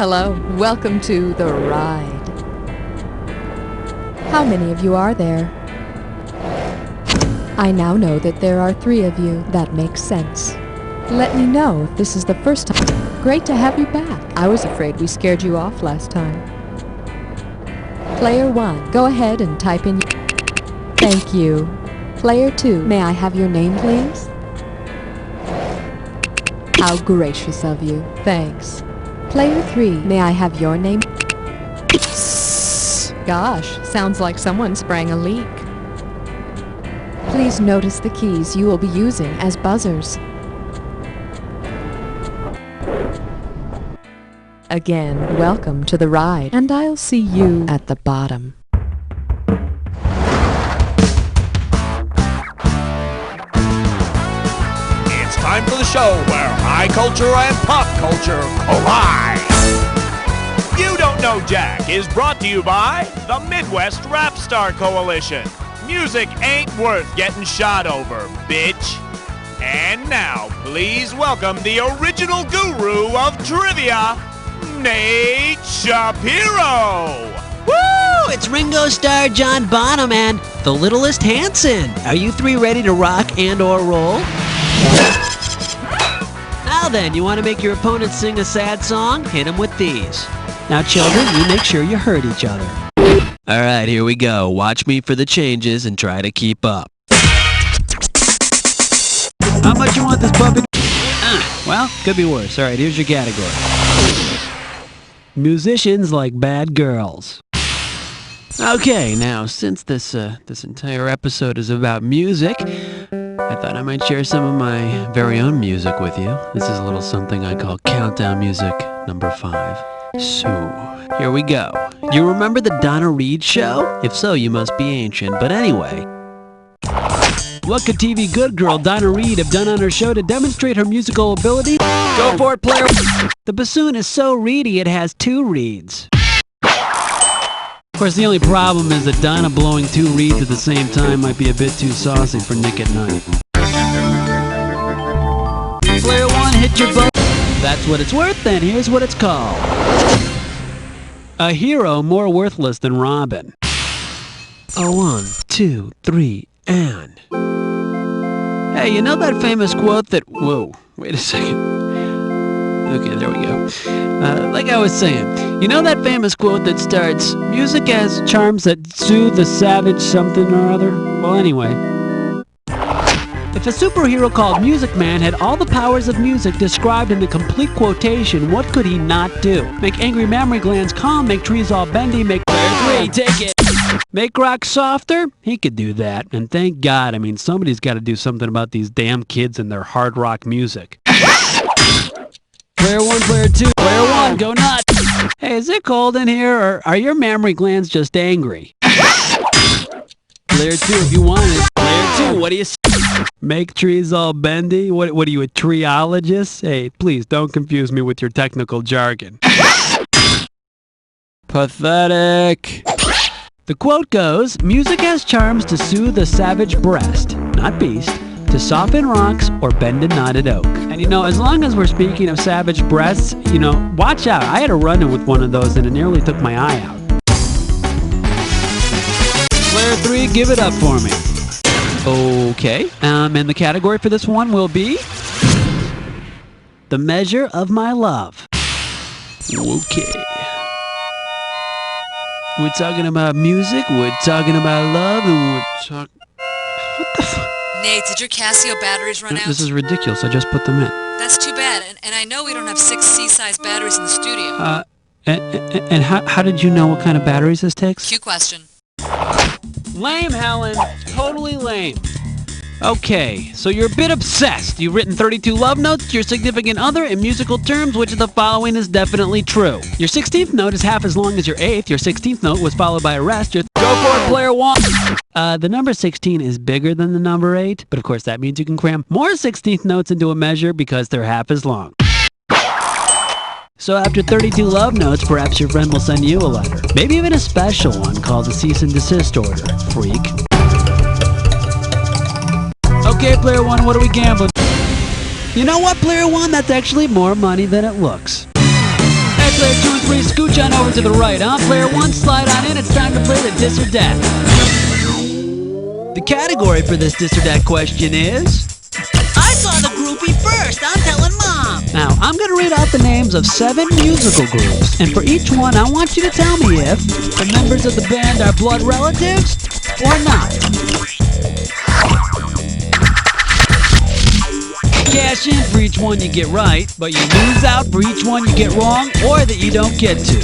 Hello, welcome to The Ride. How many of you are there? I now know that there are 3 of you. That makes sense. Let me know if this is the first time. Great to have you back. I was afraid we scared you off last time. Player 1, go ahead and type in. Thank you. Player 2, may I have your name, please? How gracious of you. Thanks. Player 3, may I have your name? Gosh, sounds like someone sprang a leak. Please notice the keys you will be using as buzzers. Again, welcome to the ride, and I'll see you at the bottom. It's time for the show where high culture and pop culture collide. You Don't Know Jack is brought to you by the Midwest Rap Star Coalition. Music ain't worth getting shot over, bitch. And now, please welcome the original guru of trivia, Nate Shapiro. Woo! It's Ringo Starr, John Bonham, and the Littlest Hanson. Are you 3 ready to rock and or roll? Now then, you want to make your opponent sing a sad song? Hit them with these. Now, children, you make sure you hurt each other. All right, here we go. Watch me for the changes and try to keep up. How much you want this puppy? Well, could be worse. All right, here's your category. Musicians like bad girls. Okay, now, since this entire episode is about music, I thought I might share some of my very own music with you. This is a little something I call Countdown Music number 5. So, here we go. You remember the Donna Reed show? If so, you must be ancient. But anyway, what could TV good girl Donna Reed have done on her show to demonstrate her musical ability? Go for it, player. The bassoon is so reedy it has 2 reeds. Of course, the only problem is that Donna blowing 2 reeds at the same time might be a bit too saucy for Nick at Night. Player 1, hit your bow. That's what it's worth, then. Here's what it's called. A hero more worthless than Robin. 1, 2, 3, and... Hey, you know that famous quote that... Whoa, wait a second. Okay, there we go. Like I was saying, you know that famous quote that starts, music has charms that soothe the savage something or other? Well, anyway. If a superhero called Music Man had all the powers of music described in a complete quotation, what could he not do? Make angry mammary glands calm, make trees all bendy, make player 3, take it! Make rock softer? He could do that. And thank God, I mean, somebody's got to do something about these damn kids and their hard rock music. Player 1, player 2, player 1, go nuts! Hey, is it cold in here, or are your mammary glands just angry? Player 2, if you want it. Player 2, what do you say? Make trees all bendy? What are you, a treeologist? Hey, please, don't confuse me with your technical jargon. Pathetic. The quote goes, music has charms to soothe a savage breast, not beast, to soften rocks or bend a knotted oak. And you know, as long as we're speaking of savage breasts, you know, watch out. I had a run-in with one of those and it nearly took my eye out. Player 3, give it up for me. Okay, and the category for this one will be The Measure of My Love. Okay. We're talking about music, we're talking about love, and we're talking... What the fuck? Nate, did your Casio batteries run out? This is ridiculous, I just put them in. That's too bad, and I know we don't have 6 C-size batteries in the studio. And how did you know what kind of batteries this takes? Cue question. Lame, Helen. Totally lame. Okay, so you're a bit obsessed. You've written 32 love notes to your significant other in musical terms, which of the following is definitely true. Your 16th note is half as long as your 8th. Your 16th note was followed by a rest. Go for it, player 1. The number 16 is bigger than the number 8, but of course that means you can cram more 16th notes into a measure because they're half as long. So after 32 love notes, perhaps your friend will send you a letter. Maybe even a special one called a cease and desist order, freak. Okay, player 1, what are we gambling? You know what, player 1? That's actually more money than it looks. Hey, right, player 2 and 3, scooch on over to the right, huh? Player 1, slide on in. It's time to play the Dis or Dat. The category for this Dis or Dat question is... I saw the groupie first. I'm telling Mom. Now, I'm going to read out the names of 7 musical groups, and for each one, I want you to tell me if the members of the band are blood relatives or not. Cash in for each one you get right, but you lose out for each one you get wrong or that you don't get to.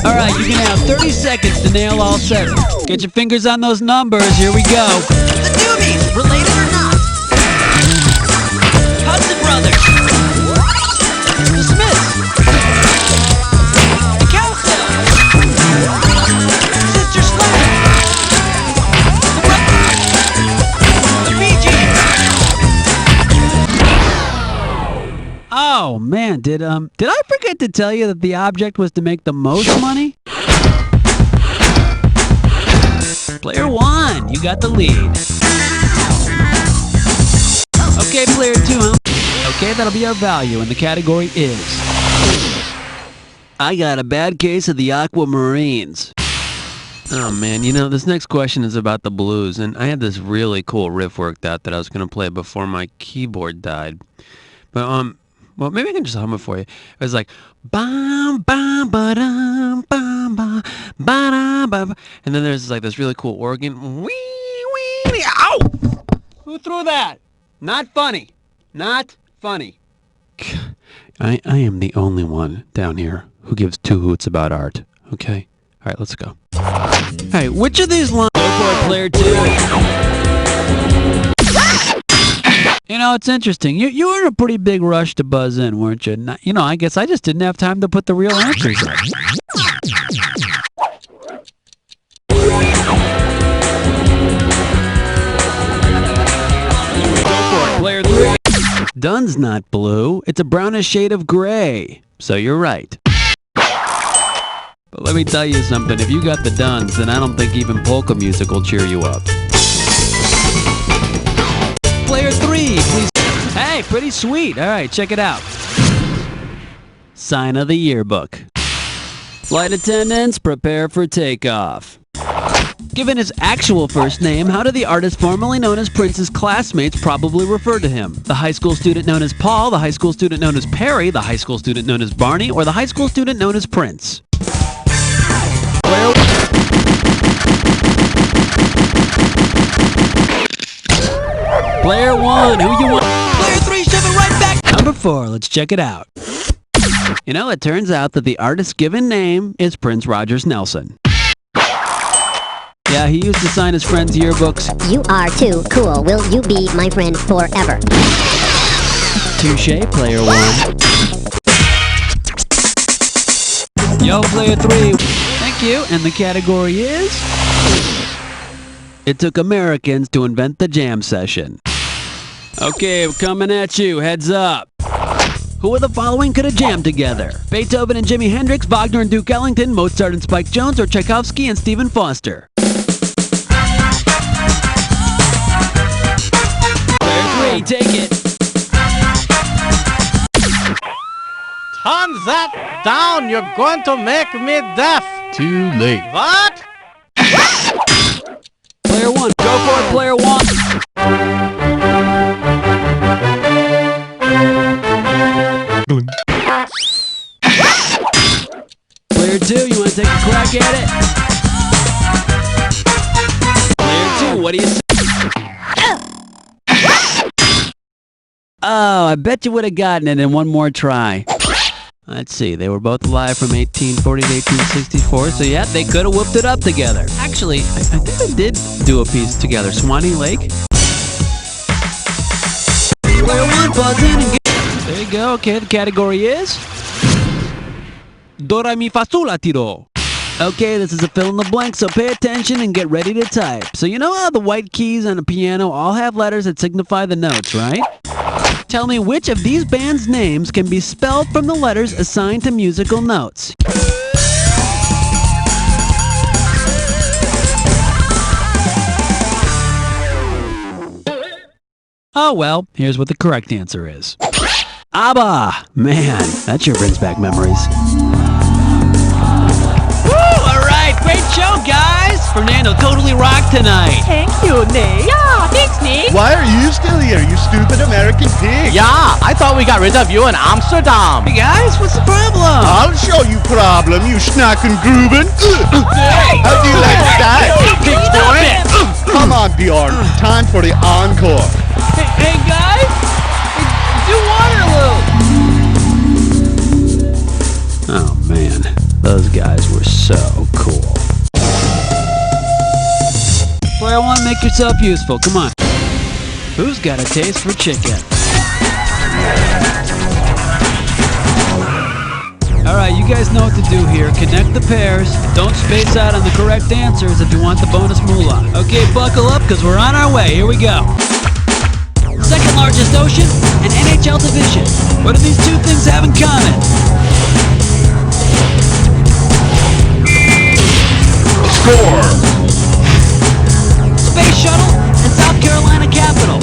Alright, you can have 30 seconds to nail all 7. Get your fingers on those numbers, here we go. The Doobies, related or not? Hudson Brothers. The Smiths. The Cowsills. Sister Sledge. The Bee Gees. Oh man, did I forget to tell you that the object was to make the most money? Player 1, you got the lead. Okay, player 2, huh? Okay, that'll be our value, and the category is... I got a bad case of the Aquamarines. Oh man, you know, this next question is about the blues, and I had this really cool riff worked out that I was going to play before my keyboard died. But, well, maybe I can just hum it for you. It was like, bam, bam, ba-dum, bam, ba, ba-dum, ba, ba. And then there's like this really cool organ. Wee, wee, wee. Ow! Who threw that? Not funny. Not funny. I am the only one down here who gives 2 hoots about art. Okay? All right, let's go. Hey, which of these lines... Go for it, player 2. You know, it's interesting. You were in a pretty big rush to buzz in, weren't you? Not, you know, I guess I just didn't have time to put the real answers in. Go for it, player 3. Dun's not blue. It's a brownish shade of gray. So you're right. But let me tell you something. If you got the Duns, then I don't think even polka music will cheer you up. Player 3, please. Hey, pretty sweet. All right, check it out. Sign of the yearbook. Flight attendants, prepare for takeoff. Given his actual first name, how do the artist formerly known as Prince's classmates probably refer to him? The high school student known as Paul, the high school student known as Perry, the high school student known as Barney, or the high school student known as Prince? Player 1, who you want? Player 3, shove it right back. Number 4, let's check it out. You know, it turns out that the artist's given name is Prince Rogers Nelson. Yeah, he used to sign his friends' yearbooks. You are too cool. Will you be my friend forever? Touche, player 1. Yo, player 3. Thank you. And the category is... It took Americans to invent the jam session. Okay, we're coming at you. Heads up. Who of the following could have jammed together? Beethoven and Jimi Hendrix, Wagner and Duke Ellington, Mozart and Spike Jones, or Tchaikovsky and Stephen Foster? Player 3, take it. Turn that down! You're going to make me deaf! Too late. What? Player 1, go for it, player 1. Player 2, you want to take a crack at it? Player 2, what do you say? Oh, I bet you would have gotten it in one more try. Let's see, they were both alive from 1840 to 1864, so yeah, they could have whooped it up together. Actually, I think they did do a piece together. Swanee Lake? Player 1, buzz in and get... There you go, okay, the category is... Do, re, mi, fa, sol, la, ti, do. Okay, this is a fill in the blank, so pay attention and get ready to type. So you know how the white keys on a piano all have letters that signify the notes, right? Tell me which of these bands' names can be spelled from the letters assigned to musical notes. Oh well, here's what the correct answer is. ABBA! Man, that sure brings back memories. right, great show, guys. Fernando totally rocked tonight. Thank you, Nick. Yeah, thanks, Nick. Why are you still here, you stupid American pig? Yeah, I thought we got rid of you in Amsterdam. Hey guys, what's the problem? I'll show you problem, you schnacken Gruben. How do you like that? Pig's boy. Come on, Bjorn. Time for the encore. Hey guys, do Waterloo. Oh man, those guys were so cool. Player one, make yourself useful. Come on. Who's got a taste for chicken? Alright, you guys know what to do here. Connect the pairs. Don't space out on the correct answers if you want the bonus moolah. Okay, buckle up, because we're on our way. Here we go. Second largest ocean and NHL division. What do these two things have in common? Score! Space shuttle and South Carolina Capitol.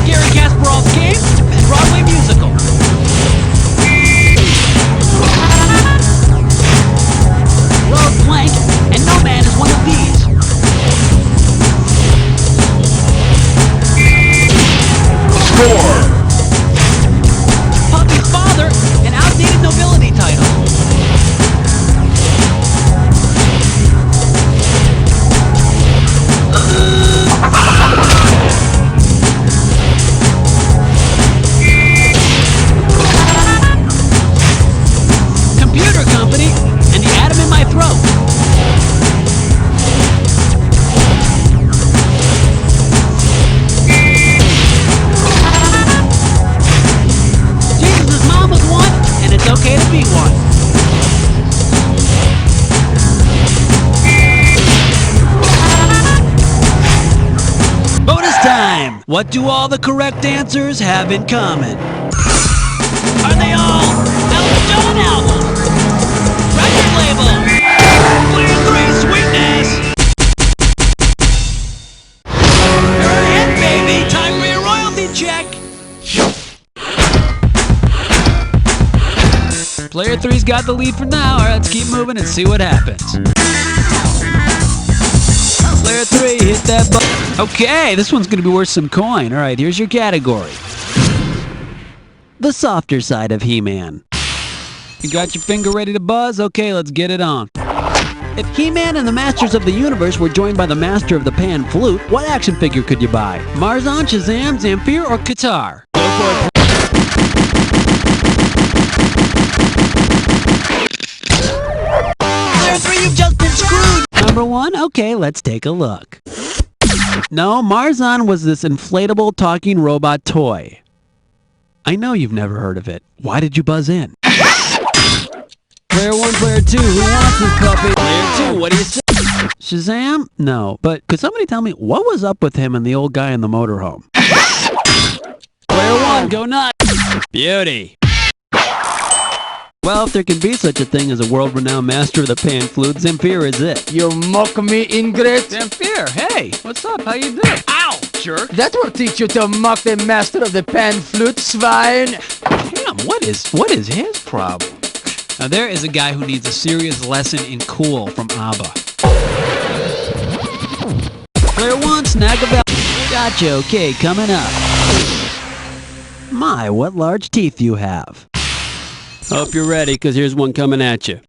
Gary Kasparov's game and Broadway musical. Road blank, and no man is one of these. Score! Puppy's father, an outdated nobility title. Computer company, and the atom in my throat. Jesus' mom was one, and it's okay to be one. Bonus time! What do all the correct answers have in common? Are they all Elton John albums? Record label? Player 3 sweetness? You're a hit, baby! Time for your royalty check! Player 3's got the lead for now. Alright, let's keep moving and see what happens. Player 3, hit that button. Okay, this one's gonna be worth some coin. Alright, here's your category. The softer side of He-Man. You got your finger ready to buzz? Okay, let's get it on. If He-Man and the Masters of the Universe were joined by the Master of the Pan Flute, what action figure could you buy? Marzan, Shazam, Zamfir, or Qatar? Go for it. Player 3, you've just been screwed! Number 1? Okay, let's take a look. No, Marzan was this inflatable talking robot toy. I know you've never heard of it. Why did you buzz in? Player 1, player 2, who wants this puppy? Player 2, what do you say? Shazam? No, but could somebody tell me what was up with him and the old guy in the motorhome? Player 1, go nuts! Beauty. Well, if there can be such a thing as a world-renowned master of the pan flute, Zamfir is it. You mock me, Ingrid? Zamfir, hey, what's up? How you doing? Ow, jerk! That will teach you to mock the master of the pan flute, swine! Damn, what is his problem? Now there is a guy who needs a serious lesson in cool from ABBA. Player 1, snag a bell. Gotcha, okay, coming up. My, what large teeth you have. Hope you're ready, because here's one coming at you.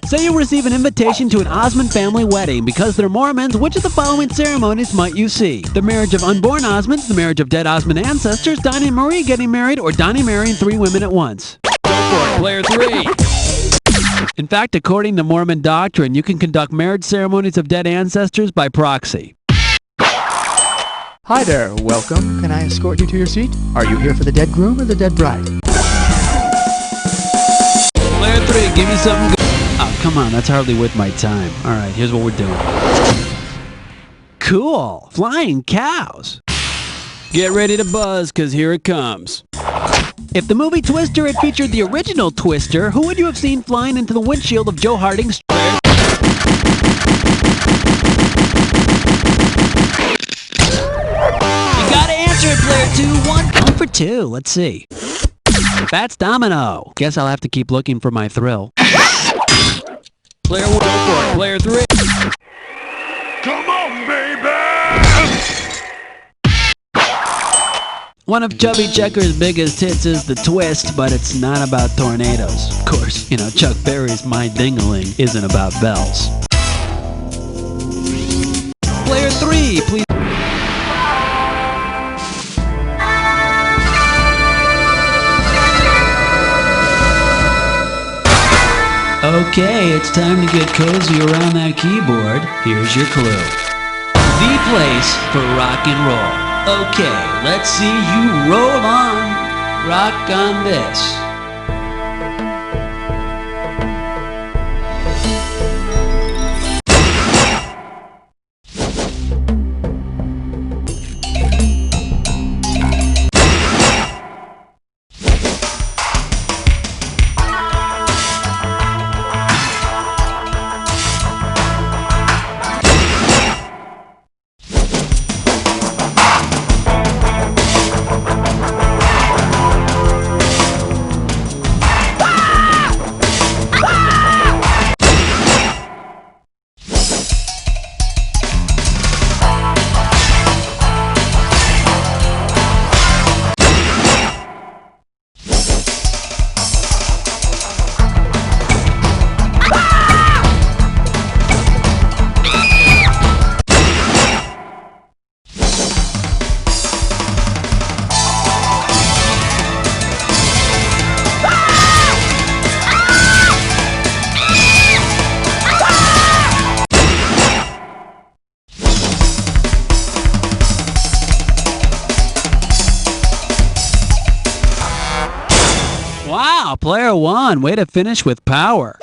Say you receive an invitation to an Osmond family wedding. Because they're Mormons, which of the following ceremonies might you see? The marriage of unborn Osmonds, the marriage of dead Osmond ancestors, Donnie and Marie getting married, or Donnie marrying 3 women at once? Go for it, player 3. In fact, according to Mormon doctrine, you can conduct marriage ceremonies of dead ancestors by proxy. Hi there, welcome. Can I escort you to your seat? Are you here for the dead groom or the dead bride? Player 3, give me something good. Oh, come on, that's hardly worth my time. Alright, here's what we're doing. Cool! Flying cows! Get ready to buzz, because here it comes. If the movie Twister had featured the original Twister, who would you have seen flying into the windshield of Joe Harding's... Player 2, 1. 1 for 2. Let's see. Bats domino. Guess I'll have to keep looking for my thrill. Player 1, go for it. Player 3. Come on, baby! One of Chubby Checker's biggest hits is The Twist, but it's not about tornadoes. Of course, you know, Chuck Berry's My Ding-a-Ling isn't about bells. Player 3, please. Okay, it's time to get cozy around that keyboard. Here's your clue. The place for rock and roll. Okay, let's see you roll on. Rock on this. Wow, Player 1, way to finish with power.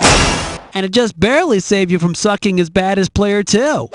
And it just barely saved you from sucking as bad as Player 2.